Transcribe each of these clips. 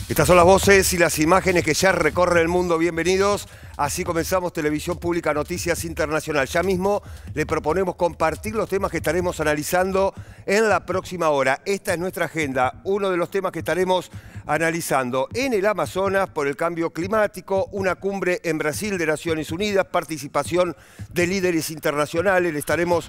Estas son las voces y las imágenes que ya recorren el mundo. Bienvenidos. Así comenzamos Televisión Pública Noticias Internacional. Ya mismo le proponemos compartir los temas que estaremos analizando en la próxima hora. Esta es nuestra agenda. Uno de los temas que estaremos analizando en el Amazonas por el cambio climático, una cumbre en Brasil de Naciones Unidas, participación de líderes internacionales. Le estaremos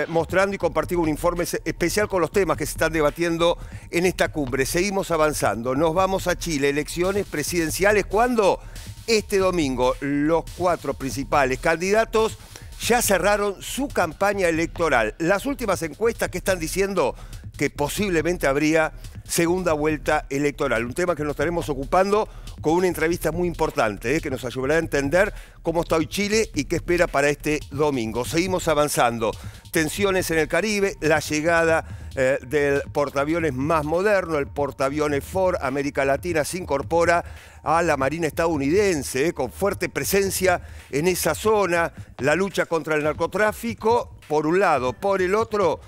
mostrando y compartiendo un informe especial con los temas que se están debatiendo en esta cumbre. Seguimos avanzando. Nos vamos a Chile. Elecciones presidenciales. ¿Cuándo? Este domingo. Los 4 principales candidatos ya cerraron su campaña electoral. Las últimas encuestas que están diciendo que posiblemente habría segunda vuelta electoral. Un tema que nos estaremos ocupando con una entrevista muy importante, que nos ayudará a entender cómo está hoy Chile y qué espera para este domingo. Seguimos avanzando. Tensiones en el Caribe, la llegada del portaaviones más moderno, el portaaviones Ford. América Latina se incorpora a la Marina estadounidense, con fuerte presencia en esa zona. La lucha contra el narcotráfico, por un lado. Por el otro,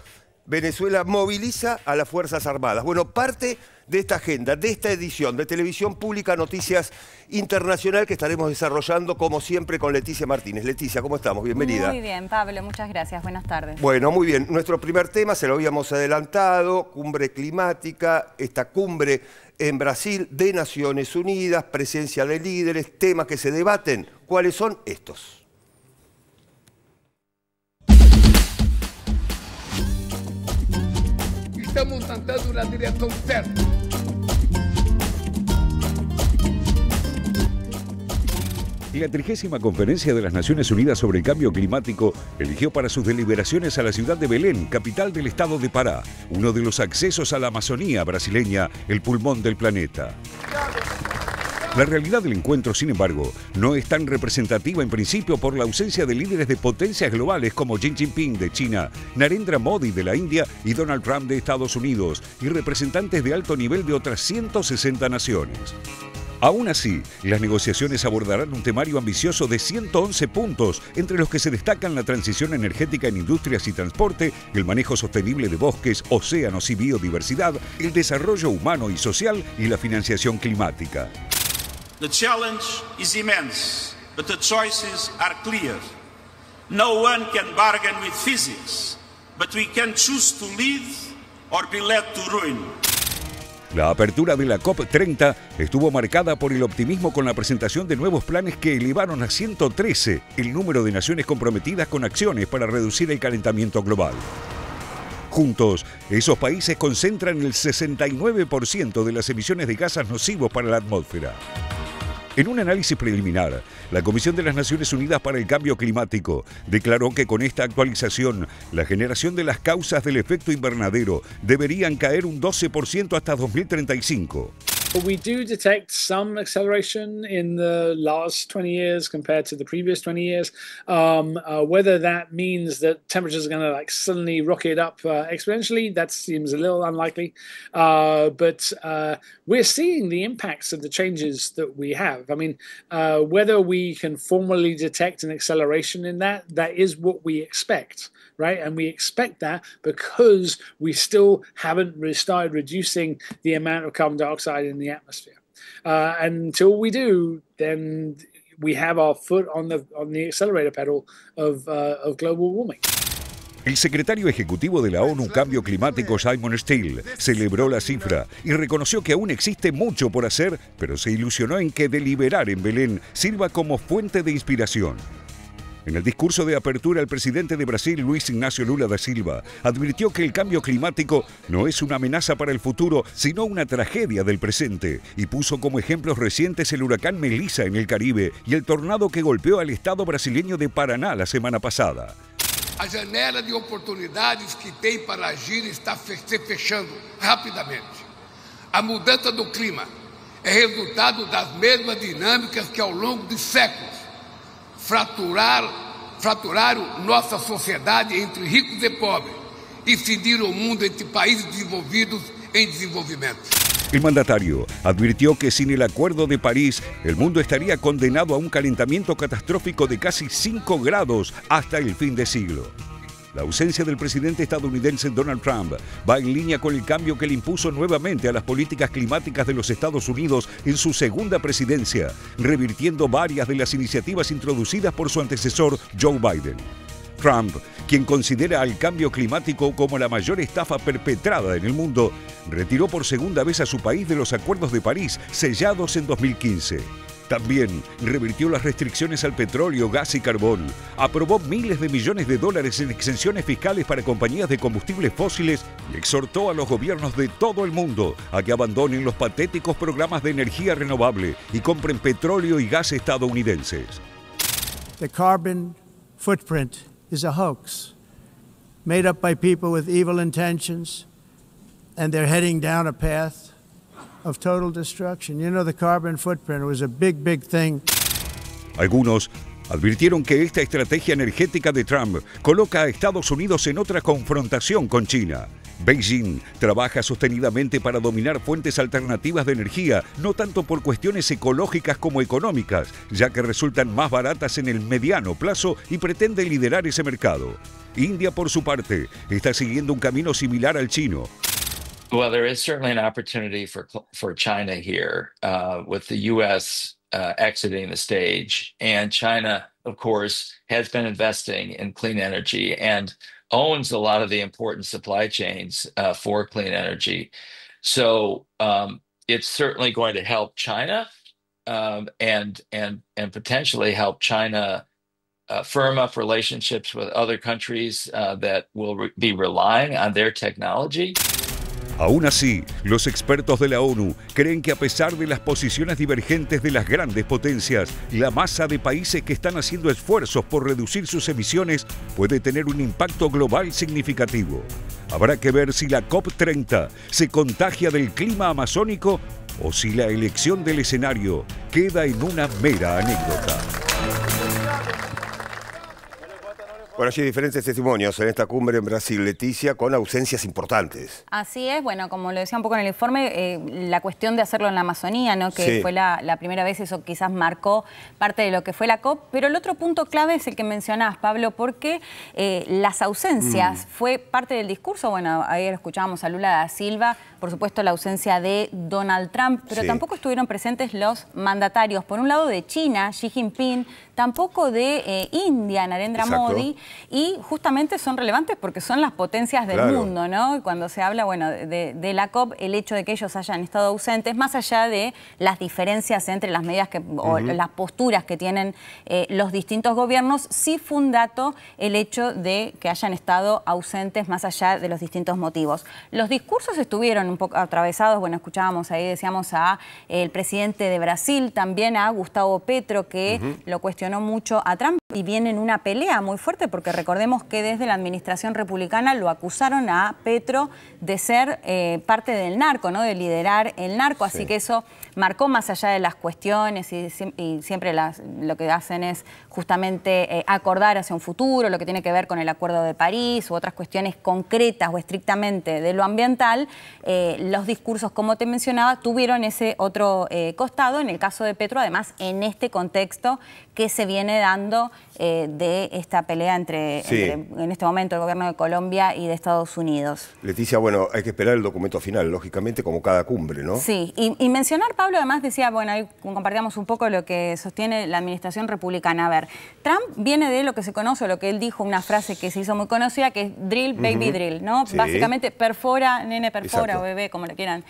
Venezuela moviliza a las Fuerzas Armadas. Bueno, parte de esta agenda, de esta edición de Televisión Pública Noticias Internacional que estaremos desarrollando como siempre con Leticia Martínez. Leticia, ¿cómo estamos? Bienvenida. Muy bien, Pablo, muchas gracias. Buenas tardes. Bueno, muy bien. Nuestro primer tema, se lo habíamos adelantado, cumbre climática, esta cumbre en Brasil de Naciones Unidas, presencia de líderes, temas que se debaten. ¿Cuáles son estos? Estamos andando na direção certa. La 30ª Conferencia de las Naciones Unidas sobre el Cambio Climático eligió para sus deliberaciones a la ciudad de Belén, capital del estado de Pará, uno de los accesos a la Amazonía brasileña, el pulmón del planeta. La realidad del encuentro, sin embargo, no es tan representativa en principio por la ausencia de líderes de potencias globales como Xi Jinping de China, Narendra Modi de la India y Donald Trump de Estados Unidos, y representantes de alto nivel de otras 160 naciones. Aún así, las negociaciones abordarán un temario ambicioso de 111 puntos, entre los que se destacan la transición energética en industrias y transporte, el manejo sostenible de bosques, océanos y biodiversidad, el desarrollo humano y social y la financiación climática. The challenge is immense, but the choices are clear. No one can bargain with physics, but we can choose to lead or be led to ruin. La apertura de la COP30 estuvo marcada por el optimismo con la presentación de nuevos planes que elevaron a 113 el número de naciones comprometidas con acciones para reducir el calentamiento global. Juntos, esos países concentran el 69% de las emisiones de gases nocivos para la atmósfera. En un análisis preliminar, la Comisión de las Naciones Unidas para el Cambio Climático declaró que con esta actualización, la generación de las causas del efecto invernadero deberían caer un 12% hasta 2035. We do detect some acceleration in the last 20 years compared to the previous 20 years. Whether that means that temperatures are going to suddenly rocket up exponentially, that seems a little unlikely. But we're seeing the impacts of the changes that we have. I mean, whether we can formally detect an acceleration in that is what we expect. Right, and we expect that because we still haven't started reducing the amount of carbon dioxide in the atmosphere. Until we do, then we have our foot on the accelerator pedal of global warming. El secretario ejecutivo de la ONU Cambio Climático, Simon Stiell, celebró la cifra y reconoció que aún existe mucho por hacer, pero se ilusionó en que deliberar en Belén sirva como fuente de inspiración. En el discurso de apertura, el presidente de Brasil, Luiz Inácio Lula da Silva, advirtió que el cambio climático no es una amenaza para el futuro, sino una tragedia del presente, y puso como ejemplos recientes el huracán Melissa en el Caribe y el tornado que golpeó al estado brasileño de Paraná la semana pasada. A janela de oportunidades que tem para agir está se fechando rapidamente. A mudança do clima é resultado das mesmas dinâmicas que ao longo de séculos fraturaram nossa sociedade entre ricos e pobres e dividiram o mundo entre países desenvolvidos em desenvolvimento. El mandatario advirtió que sin el Acuerdo de París, el mundo estaría condenado a un calentamiento catastrófico de casi 5 grados hasta el fin de siglo. La ausencia del presidente estadounidense Donald Trump va en línea con el cambio que le impuso nuevamente a las políticas climáticas de los Estados Unidos en su segunda presidencia, revirtiendo varias de las iniciativas introducidas por su antecesor Joe Biden. Trump, quien considera al cambio climático como la mayor estafa perpetrada en el mundo, retiró por segunda vez a su país de los Acuerdos de París, sellados en 2015. También revirtió las restricciones al petróleo, gas y carbón, aprobó miles de millones de dólares en exenciones fiscales para compañías de combustibles fósiles y exhortó a los gobiernos de todo el mundo a que abandonen los patéticos programas de energía renovable y compren petróleo y gas estadounidenses. The carbon footprint is a hoax made up by people with evil intentions, and they're heading down a path of total destruction. You know, the carbon footprint was a big thing. Algunos advirtieron que esta estrategia energética de Trump coloca a Estados Unidos en otra confrontación con China. Beijing trabaja sostenidamente para dominar fuentes alternativas de energía, no tanto por cuestiones ecológicas como económicas, ya que resultan más baratas en el mediano plazo y pretende liderar ese mercado. India, por su parte, está siguiendo un camino similar al chino. Well, there is certainly an opportunity for China here, with the U.S. Exiting the stage. And China, of course, has been investing in clean energy and owns a lot of the important supply chains for clean energy. So it's certainly going to help China and potentially help China firm up relationships with other countries that will be relying on their technology. Aún así, los expertos de la ONU creen que a pesar de las posiciones divergentes de las grandes potencias, la masa de países que están haciendo esfuerzos por reducir sus emisiones puede tener un impacto global significativo. Habrá que ver si la COP30 se contagia del clima amazónico o si la elección del escenario queda en una mera anécdota. Bueno, allí hay diferentes testimonios en esta cumbre en Brasil, Leticia, con ausencias importantes. Así es, bueno, como lo decía un poco en el informe, la cuestión de hacerlo en la Amazonía, ¿no? Que fue la primera vez, eso quizás marcó parte de lo que fue la COP, pero el otro punto clave es el que mencionás, Pablo, porque las ausencias fue parte del discurso. Bueno, ayer escuchábamos a Lula da Silva, por supuesto la ausencia de Donald Trump, pero tampoco estuvieron presentes los mandatarios, por un lado de China, Xi Jinping, tampoco de India, Narendra Modi, y justamente son relevantes porque son las potencias del mundo, ¿no? Cuando se habla, bueno, de la COP, el hecho de que ellos hayan estado ausentes, más allá de las diferencias entre las medidas o las posturas que tienen los distintos gobiernos, sí fue un dato el hecho de que hayan estado ausentes más allá de los distintos motivos. Los discursos estuvieron un poco atravesados, bueno, escuchábamos ahí, decíamos a el presidente de Brasil, también a Gustavo Petro, que lo cuestionó mucho a Trump, y viene en una pelea muy fuerte porque recordemos que desde la administración republicana lo acusaron a Petro de ser parte del narco, ¿no? De liderar el narco, así que eso marcó más allá de las cuestiones y siempre lo que hacen es justamente acordar hacia un futuro, lo que tiene que ver con el Acuerdo de París u otras cuestiones concretas o estrictamente de lo ambiental. Los discursos, como te mencionaba, tuvieron ese otro costado, en el caso de Petro, además en este contexto que se viene dando de esta pelea entre, en este momento, el gobierno de Colombia y de Estados Unidos. Leticia, bueno, hay que esperar el documento final, lógicamente, como cada cumbre, ¿no? Sí, y mencionar, Pablo, además decía, bueno, ahí compartíamos un poco lo que sostiene la administración republicana. A ver, Trump viene de lo que se conoce, lo que él dijo, una frase que se hizo muy conocida, que es drill, baby, drill, ¿no? Básicamente, perfora, nene, perfora, o bebé, como lo quieran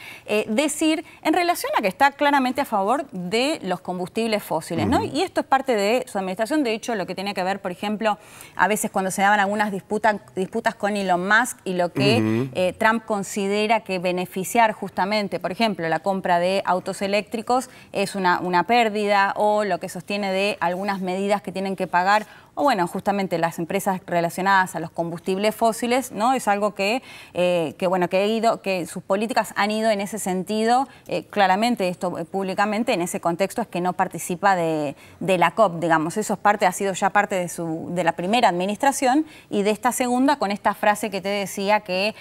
decir, en relación a que está claramente a favor de los combustibles fósiles, ¿no? Y esto es parte de su administración. De hecho, lo que tiene que ver, por ejemplo, a veces cuando se daban algunas disputas con Elon Musk y lo que Trump considera que beneficiar justamente, por ejemplo, la compra de autos eléctricos es una pérdida, o lo que sostiene de algunas medidas que tienen que pagar, o bueno, justamente las empresas relacionadas a los combustibles fósiles, ¿no? Es algo que sus políticas han ido en ese sentido, claramente esto públicamente, en ese contexto es que no participa de la COP, digamos. Eso ha sido ya parte de la primera administración, y de esta segunda, con esta frase que te decía que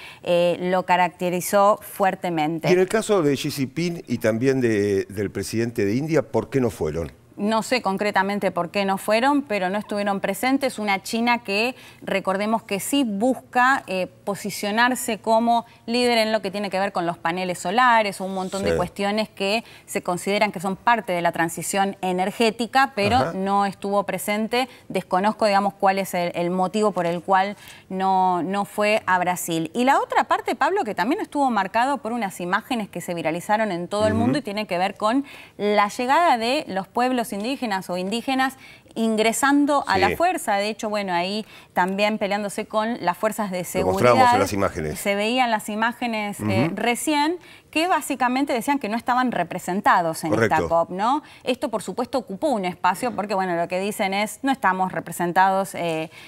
lo caracterizó fuertemente. Y en el caso de Xi Jinping y también del presidente de India, ¿por qué no fueron? No sé concretamente por qué no fueron, pero no estuvieron presentes. Una China que, recordemos que sí busca posicionarse como líder en lo que tiene que ver con los paneles solares o un montón de cuestiones que se consideran que son parte de la transición energética, pero no estuvo presente. Desconozco, digamos, cuál es el motivo por el cual no fue a Brasil. Y la otra parte, Pablo, que también estuvo marcado por unas imágenes que se viralizaron en todo el mundo y tiene que ver con la llegada de los pueblos indígenas o indígenas ingresando a la fuerza. De hecho, bueno, ahí también peleándose con las fuerzas de seguridad. Lo mostramos en las imágenes. Se veían las imágenes recién, que básicamente decían que no estaban representados en esta COP, ¿no? Esto, por supuesto, ocupó un espacio porque, bueno, lo que dicen es no estamos representados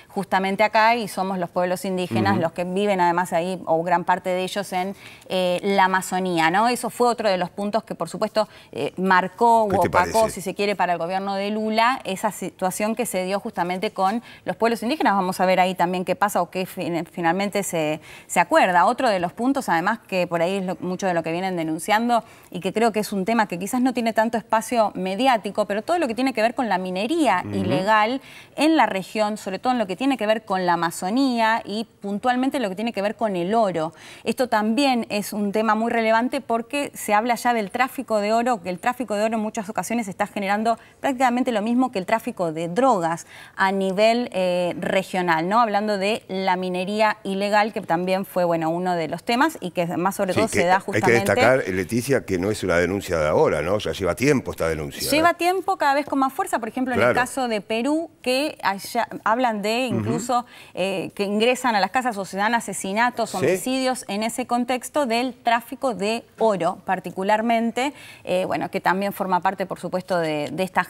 justamente acá y somos los pueblos indígenas los que viven además ahí, o gran parte de ellos, en la Amazonía, ¿no? Eso fue otro de los puntos que, por supuesto, marcó o opacó, si se quiere, para el gobierno de Lula, esa situación que se dio justamente con los pueblos indígenas. Vamos a ver ahí también qué pasa o qué finalmente se acuerda. Otro de los puntos, además, que por ahí es mucho de lo que vienen denunciando y que creo que es un tema que quizás no tiene tanto espacio mediático, pero todo lo que tiene que ver con la minería ilegal en la región, sobre todo en lo que tiene que ver con la Amazonía y puntualmente lo que tiene que ver con el oro. Esto también es un tema muy relevante porque se habla ya del tráfico de oro, que el tráfico de oro en muchas ocasiones está generando prácticamente lo mismo que el tráfico de drogas a nivel regional, ¿no? Hablando de la minería ilegal, que también fue, bueno, uno de los temas y que más sobre todo se da justamente... Hay que destacar, Leticia, que no es una denuncia de ahora, ¿no? Ya lleva tiempo esta denuncia. Lleva tiempo, cada vez con más fuerza. Por ejemplo, en el caso de Perú, que hablan de incluso que ingresan a las casas o se dan asesinatos, homicidios en ese contexto del tráfico de oro, particularmente, bueno, que también forma parte, por supuesto, de esta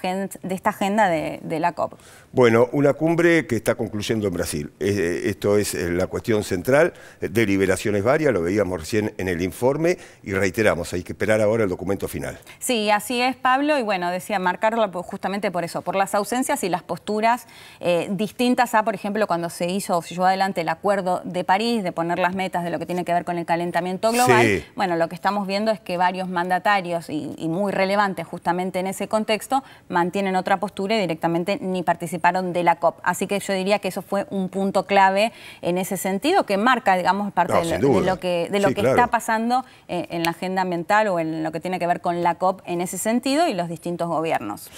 agenda de la COP. Bueno, una cumbre que está concluyendo en Brasil. Esto es la cuestión central, deliberaciones varias, lo veíamos recién en el informe y reiteramos, hay que esperar ahora el documento final. Sí, así es, Pablo, y bueno, decía marcarlo justamente por eso, por las ausencias y las posturas distintas a, por ejemplo, cuando se llevó adelante el Acuerdo de París, de poner las metas de lo que tiene que ver con el calentamiento global. Bueno, lo que estamos viendo es que varios mandatarios y muy relevantes justamente en ese contexto mantienen otra postura y directamente ni participaron de la COP. Así que yo diría que eso fue un punto clave en ese sentido, que marca, digamos, parte de lo que está pasando en la agenda ambiental o en lo que tiene que ver con la COP en ese sentido y los distintos gobiernos.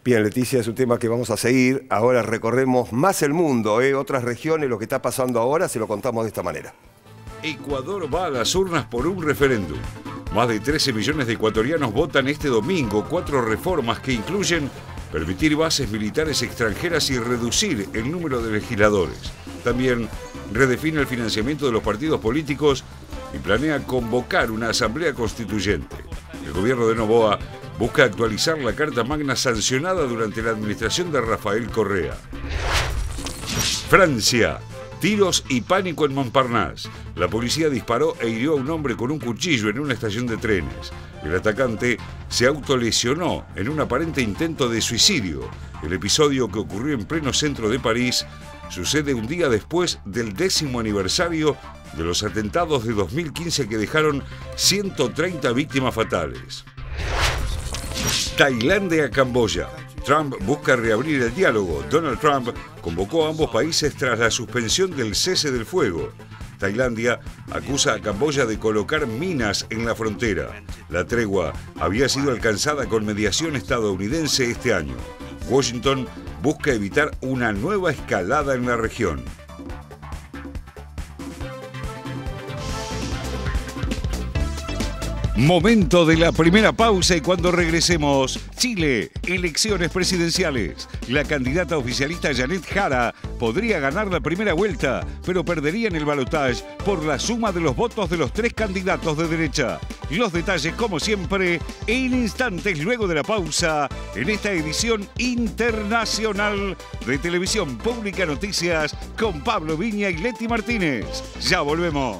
Bien, Leticia, es un tema que vamos a seguir. Ahora recorremos más el mundo, otras regiones, lo que está pasando ahora, se lo contamos de esta manera. Ecuador va a las urnas por un referéndum. Más de 13 millones de ecuatorianos votan este domingo 4 reformas que incluyen permitir bases militares extranjeras y reducir el número de legisladores. También redefine el financiamiento de los partidos políticos y planea convocar una asamblea constituyente. El gobierno de Noboa busca actualizar la Carta Magna sancionada durante la administración de Rafael Correa. Francia. Tiros y pánico en Montparnasse. La policía disparó e hirió a un hombre con un cuchillo en una estación de trenes. El atacante se autolesionó en un aparente intento de suicidio. El episodio, que ocurrió en pleno centro de París, sucede un día después del 10º aniversario de los atentados de 2015 que dejaron 130 víctimas fatales. Tailandia a Camboya. Trump busca reabrir el diálogo. Donald Trump convocó a ambos países tras la suspensión del cese del fuego. Tailandia acusa a Camboya de colocar minas en la frontera. La tregua había sido alcanzada con mediación estadounidense este año. Washington busca evitar una nueva escalada en la región. Momento de la primera pausa y cuando regresemos, Chile, elecciones presidenciales. La candidata oficialista Janet Jara podría ganar la primera vuelta, pero perdería en el balotaje por la suma de los votos de los 3 candidatos de derecha. Los detalles, como siempre, en instantes luego de la pausa, en esta edición internacional de Televisión Pública Noticias con Pablo Viña y Leti Martínez. Ya volvemos.